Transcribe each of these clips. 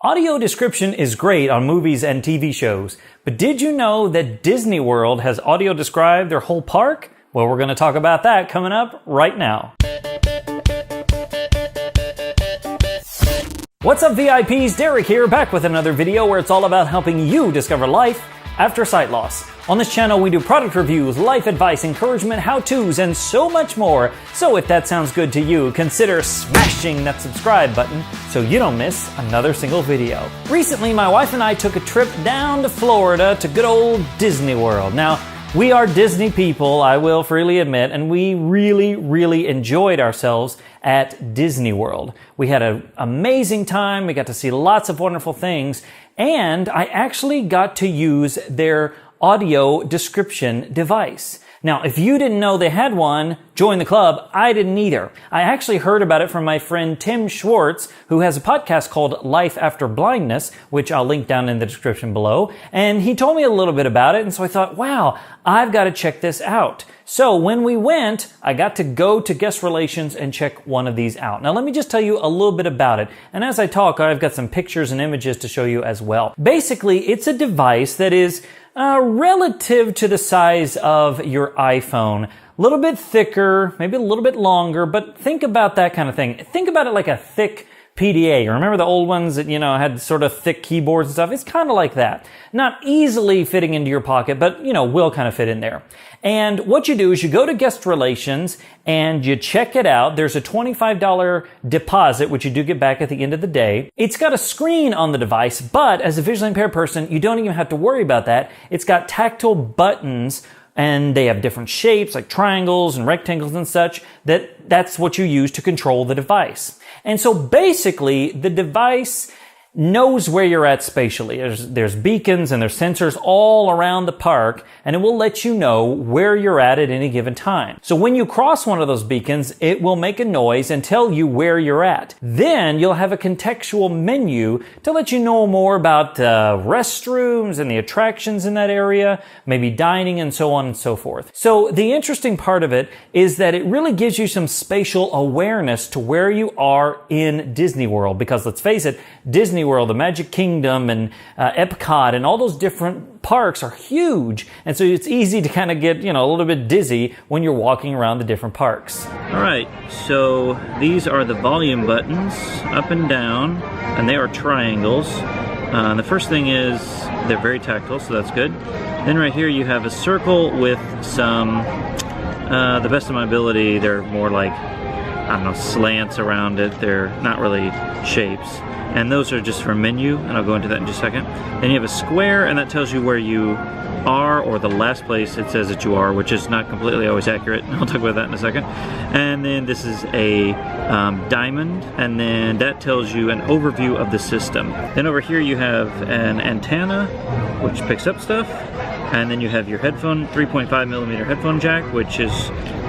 Audio description is great on movies and TV shows, but did you know that DisneyWorld has audio described their whole park? Well, we're going to talk about that coming up right now. What's up, VIPs? Derek here, back with another video where it's all about helping you discover life after sight loss. On this channel, we do product reviews, life advice, encouragement, how-tos, and so much more. So if that sounds good to you, consider smashing that subscribe button so you don't miss another single video. Recently, my wife and I took a trip down to Florida to good old Disney World. Now, we are Disney people, I will freely admit, and we really enjoyed ourselves at Disney World. We had an amazing time, we got to see lots of wonderful things, and I actually got to use their audio description device. Now, if you didn't know they had one, join the club. I didn't either. I actually heard about it from my friend Tim Schwartz, who has a podcast called Life After Blindness, which I'll link down in the description below. And he told me a little bit about it, and so I thought, wow, I've got to check this out. So when we went, I got to go to guest relations and check one of these out. Now let me just tell you a little bit about it. And as I talk, I've got some pictures and images to show you as well. Basically, it's a device that is relative to the size of your iPhone. A little bit thicker, maybe a little bit longer, but think about that kind of thing. Think about it like a thick PDA. Remember the old ones that, had sort of thick keyboards and stuff? It's kind of like that. Not easily fitting into your pocket, but, will kind of fit in there. And what you do is you go to guest relations and you check it out. There's a $25 deposit, which you do get back at the end of the day. It's got a screen on the device, but as a visually impaired person, you don't even have to worry about that. It's got tactile buttons, and they have different shapes like triangles and rectangles and such. That's what you use to control the device. And so basically, the device knows where you're at spatially. There's beacons and there's sensors all around the park, and it will let you know where you're at any given time. So when you cross one of those beacons, it will make a noise and tell you where you're at. Then you'll have a contextual menu to let you know more about restrooms and the attractions in that area, maybe dining and so on and so forth. So the interesting part of it is that it really gives you some spatial awareness to where you are in Disney World, because let's face it, Disney World, the Magic Kingdom, and Epcot, and all those different parks are huge, and so it's easy to kind of get, a little bit dizzy when you're walking around the different parks. Alright, so these are the volume buttons, up and down, and they are triangles. The first thing is they're very tactile, so that's good. Then right here you have a circle with some, the best of my ability, they're more like, slants around it. They're not really shapes. And those are just for menu, and I'll go into that in just a second. Then you have a square, and that tells you where you are, or the last place it says that you are, which is not completely always accurate. I'll talk about that in a second. And then this is a diamond, and then that tells you an overview of the system. Then over here you have an antenna, which picks up stuff. And then you have your headphone, 3.5mm headphone jack, which is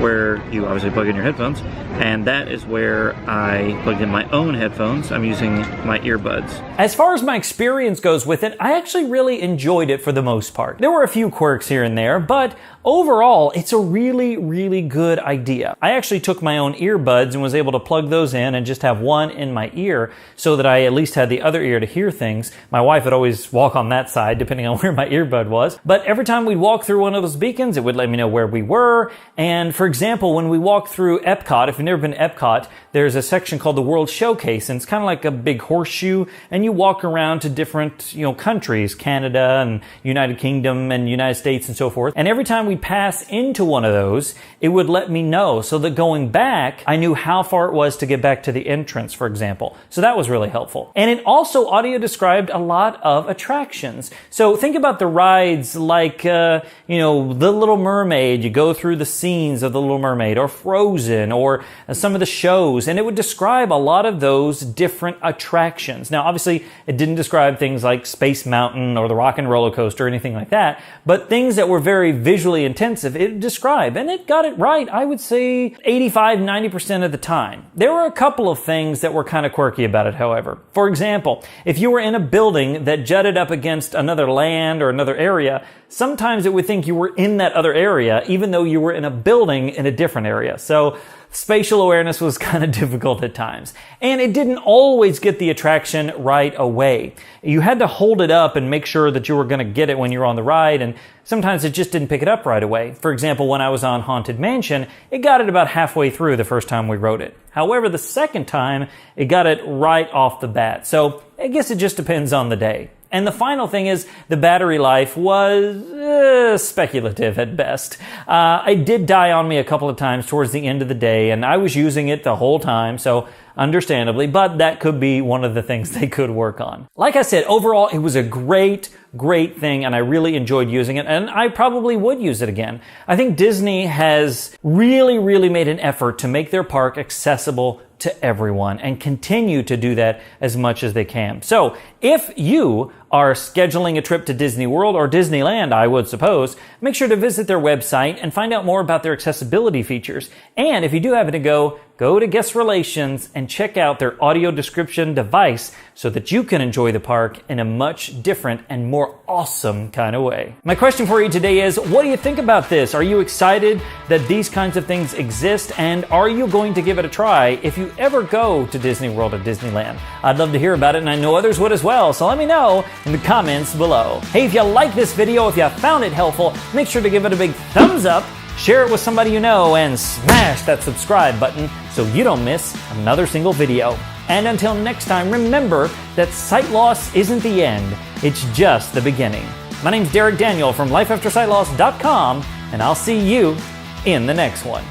where you obviously plug in your headphones. And that is where I plugged in my own headphones. I'm using my earbuds. As far as my experience goes with it, I actually really enjoyed it for the most part. There were a few quirks here and there, but overall, it's a really good idea. I actually took my own earbuds and was able to plug those in and just have one in my ear so that I at least had the other ear to hear things. My wife would always walk on that side depending on where my earbud was. But every time we'd walk through one of those beacons, it would let me know where we were. And for example, when we walked through Epcot, if you've never been to Epcot, there's a section called the World Showcase, and it's kind of like a big horseshoe, and you walk around to different, countries, Canada and United Kingdom and United States and so forth. And every time we pass into one of those, it would let me know, so that going back, I knew how far it was to get back to the entrance, for example. So that was really helpful. And it also audio described a lot of attractions. So think about the rides like, The Little Mermaid. You go through the scenes of The Little Mermaid, or Frozen, or some of the shows, and it would describe a lot of those different attractions. Now, obviously, it didn't describe things like Space Mountain or the Rock and Roller Coaster or anything like that, but things that were very visually intensive, it described, and it got it right, I would say 85-90% of the time. There were a couple of things that were kind of quirky about it, however. For example, if you were in a building that jutted up against another land or another area, sometimes it would think you were in that other area, even though you were in a building in a different area. So spatial awareness was kind of difficult at times. And it didn't always get the attraction right away. You had to hold it up and make sure that you were going to get it when you were on the ride, and sometimes it just didn't pick it up right away. For example, when I was on Haunted Mansion, it got it about halfway through the first time we rode it. However, the second time, it got it right off the bat. So I guess it just depends on the day. And the final thing is the battery life was speculative at best. It did die on me a couple of times towards the end of the day, and I was using it the whole time, so understandably, but that could be one of the things they could work on. Like I said, overall, it was a great thing, and I really enjoyed using it, and I probably would use it again. I think Disney has really made an effort to make their park accessible to everyone and continue to do that as much as they can. So if you are scheduling a trip to Disney World or Disneyland, I would suppose, make sure to visit their website and find out more about their accessibility features. And if you do happen to go to Guest Relations and check out their audio description device so that you can enjoy the park in a much different and more awesome kind of way. My question for you today is, what do you think about this? Are you excited that these kinds of things exist, and are you going to give it a try if you ever go to Disney World or Disneyland? I'd love to hear about it, and I know others would as well, so let me know in the comments below. Hey, if you like this video, if you found it helpful, make sure to give it a big thumbs up, share it with somebody you know, and smash that subscribe button so you don't miss another single video. And until next time, remember that sight loss isn't the end, it's just the beginning. My name's Derek Daniel from lifeaftersightloss.com, and I'll see you in the next one.